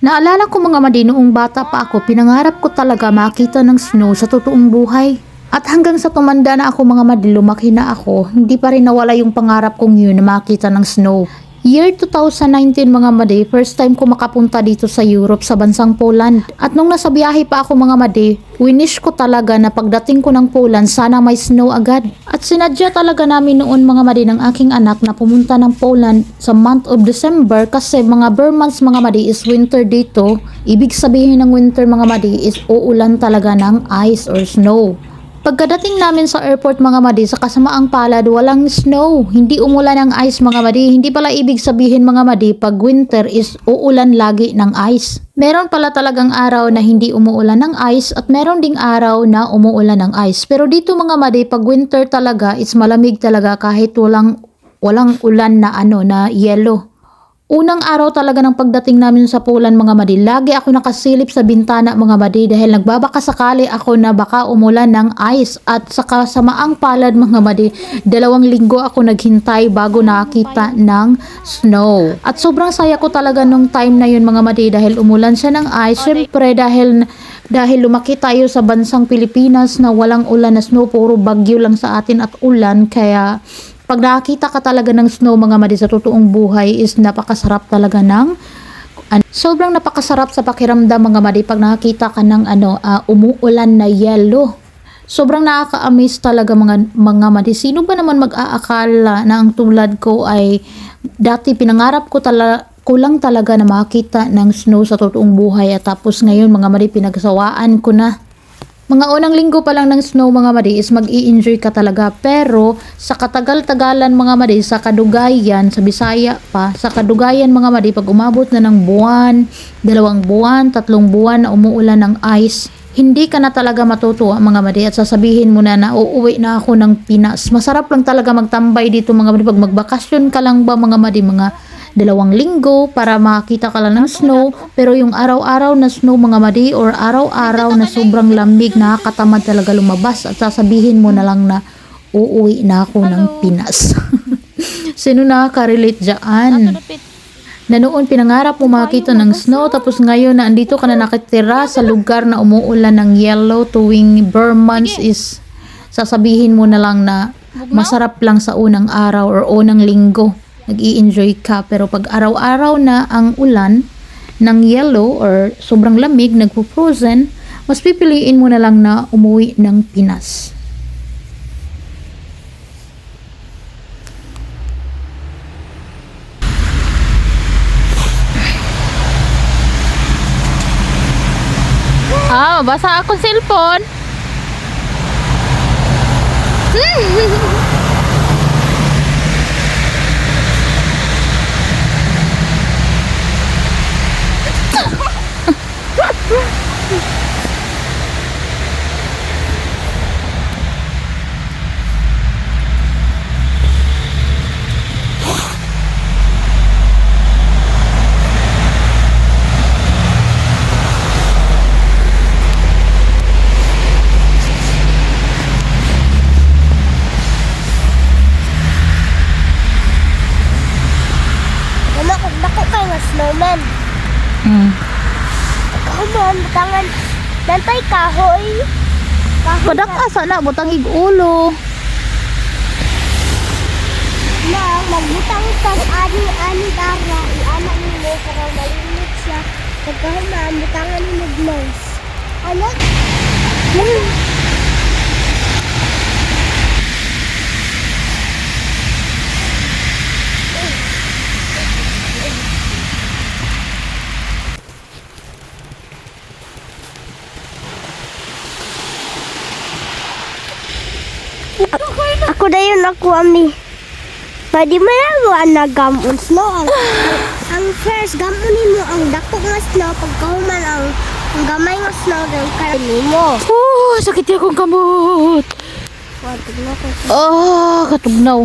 Naalala ko mga madi noong bata pa ako, pinangarap ko talaga makita ng snow sa totoong buhay. At hanggang sa tumanda na ako mga madi, lumaki na ako, hindi pa rin nawala yung pangarap kong yun na makita ng snow. Year 2019 mga madi, first time ko makapunta dito sa Europe sa bansang Poland. At nung nasa biyahe pa ako mga madi, winish ko talaga na pagdating ko ng Poland sana may snow agad. At sinadya talaga namin noon mga madi ng aking anak na pumunta ng Poland sa month of December kasi mga bare months mga madi is winter dito. Ibig sabihin ng winter mga madi is uulan talaga ng ice or snow. Pagkadating namin sa airport mga madi, sa kasamaang palad, walang snow. Hindi umulan ng ice mga madi. Hindi pala ibig sabihin mga madi, pag winter is uulan lagi ng ice. Meron pala talagang araw na hindi umuulan ng ice at meron ding araw na umuulan ng ice. Pero dito mga madi, pag winter talaga, is malamig talaga kahit walang ulan na na yellow. Unang araw talaga ng pagdating namin sa Poland mga madi, lagi ako nakasilip sa bintana mga madi dahil nagbabakasakali ako na baka umulan ng ice at sa kasamaang palad mga madi, 2 linggo ako naghintay bago nakita ng snow. At sobrang saya ko talaga nung time na yun mga madi dahil umulan siya ng ice. Syempre dahil lumaki tayo sa bansang Pilipinas na walang ulan na snow, puro bagyo lang sa atin at ulan, kaya pag nakakita ka talaga ng snow mga madi sa totoong buhay is napakasarap talaga sobrang napakasarap sa pakiramdam mga madi pag nakakita ka ng umuulan na yellow. Sobrang nakaka-amaze talaga mga madi. Sino ba naman mag-aakala na ang tulad ko ay dati pinangarap ko lang talaga na makita ng snow sa totoong buhay at tapos ngayon mga madi pinagsawaan ko na. Mga unang linggo pa lang ng snow mga madi is mag-i-enjoy ka talaga, pero sa katagal-tagalan mga madi, sa kadugayan, sa Bisaya pa, sa kadugayan mga madi, pag umabot na ng buwan, 2 buwan, 3 buwan na umuulan ng ice, hindi ka na talaga matutuwa mga madi at sasabihin mo na uuwi na ako ng Pinas. Masarap lang talaga magtambay dito mga madi, pag magbakasyon ka lang ba mga madi, mga 2 linggo para makita ka lang ng snow, pero yung araw-araw na snow mga madi or araw-araw na sobrang lamig, nakakatamad talaga lumabas at sasabihin mo na lang na uuwi na ako ng Pinas. Sino nakaka-relate dyan? Na noon pinangarap mo makita ng snow tapos ngayon na andito ka na nakatira sa lugar na umuulan ng yellow tuwing bare months is sasabihin mo na lang na masarap lang sa unang araw or unang linggo. Nag-i-enjoy ka, pero pag araw-araw na ang ulan ng yellow or sobrang lamig, nagpo-frozen, mas pipiliin mo na lang na umuwi ng Pinas. Basa akong cellphone. Snowman. Kaman, tangan. Nantay kahoy. Padak asa na, butang ig-ulo. Nang magbutang kang ani dara. Ianak ni mo para malimit siya. Pagkahuman, butangan ni nag-nose. Ano? Ako na yun ako, Ami. Pwede mo na gamon snow. Ang first, gamonin mo ang dako nga snow. Pagkahuman ang gamay nga snow, then karonin mo. Sakit yung akong kamot. Katugnaw.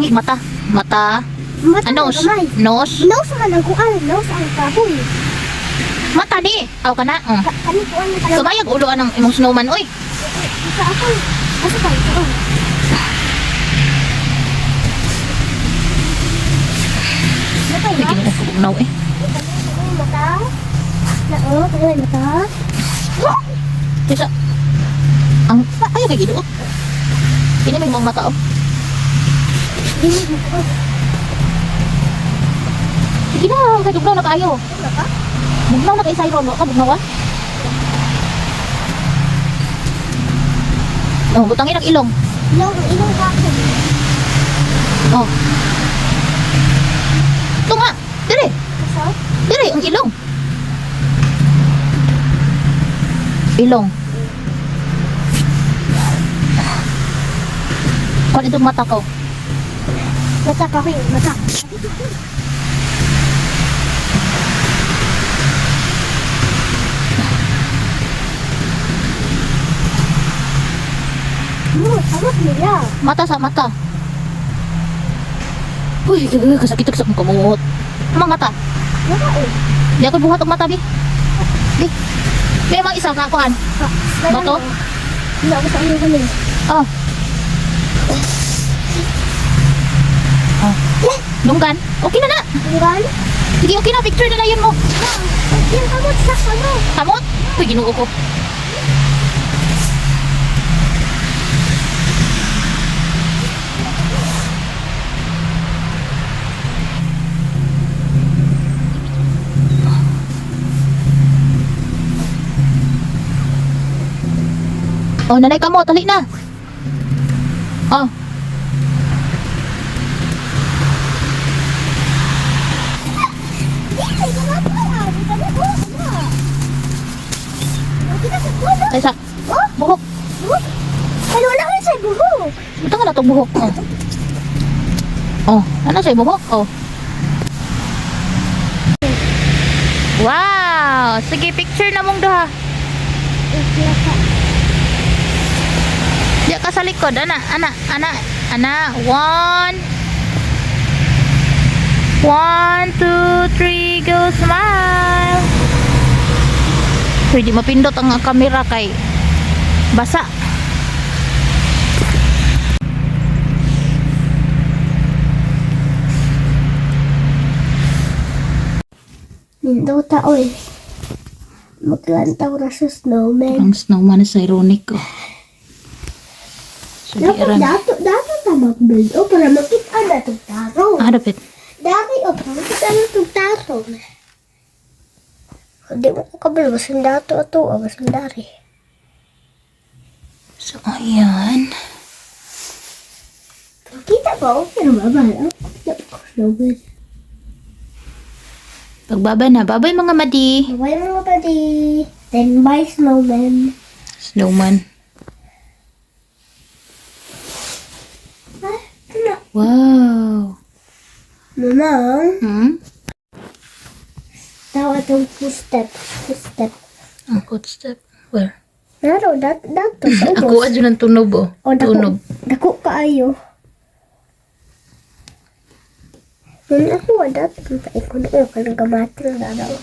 Uy, mata. Mata. Mata Nose. gamay. Nose. Nose man ang kuan, nose ang kahoy. Mata di. Aw ka na. Kani kuan na talaga. Sumayag ulo anong imong snowman. Uy. Sa ako. Asa ka ito? Natay Uy, ba? ginoo ko bugnaw eh. Mata. Oo, tayo mata. Kisa. Ang ay kay ginoo. Kini may mong mata oh. Dili mo ko. Sige na, kay bugnaw na kayo. Bugnaw na kay Sayro, no? Ka bugnaw ah. Oh, butangin ang ilong. Ilong kako. Oh. Ito nga. Dire. Sa? Dire, ang ilong. Ilong. Kung itong mata ko. Mata kahoy, mata. Sarap nila. Mata sa mata. Uy, kasakit sa akong kamuot. Amang mata. Wala eh. Di ako buhat og mata, bi. Bi. May mga isa kakuan. Bato? Hindi ako sa ulo kami. Oh. Oh. Dunggan. Okay na na. Tinggal. Sige, okay na. Picture na na yun mo. Yung kamot sa ano. Kamot? Uy, ginoo ko. Oh, nanay kamot. Tali na. Oh. Ay, sa. Buhok. Ay, wala ka sa buhok. Ito nga na itong buhok. Oh. Oh, ano sa'yo buhok? Oh. Wow! Sige, picture na mong duha. Diya ka sa likod. Ana. One. 1, 2, 3, go smile. Pwede mapindot ang kamera kay basa. Nindo tao eh. Maglantaw na sa snowman. Ang snowman sa ironic ko. So, di aran. Dato ta mag-build o para makita na itong taro. Ah, dapat. Dari o para makita na itong taro. Hindi mo ko kabal, basang dato ato, basang dari. So, ayan. Kita ba? Pero babala. Kita ko snowman. Pagbaba na. Babay mga madi. Bye mga padi. Then bye snowman. Snowman. Ah, ano? Wow. Mamang, Hmm? tao itong footstep. Footstep. Ang footstep. Where? Naro, dato sa Ako ubos. adyo ng tunog oh. O, Tunog. dako kaayo. Nung ako, dato, paikon ko, kanang gamatin na daw.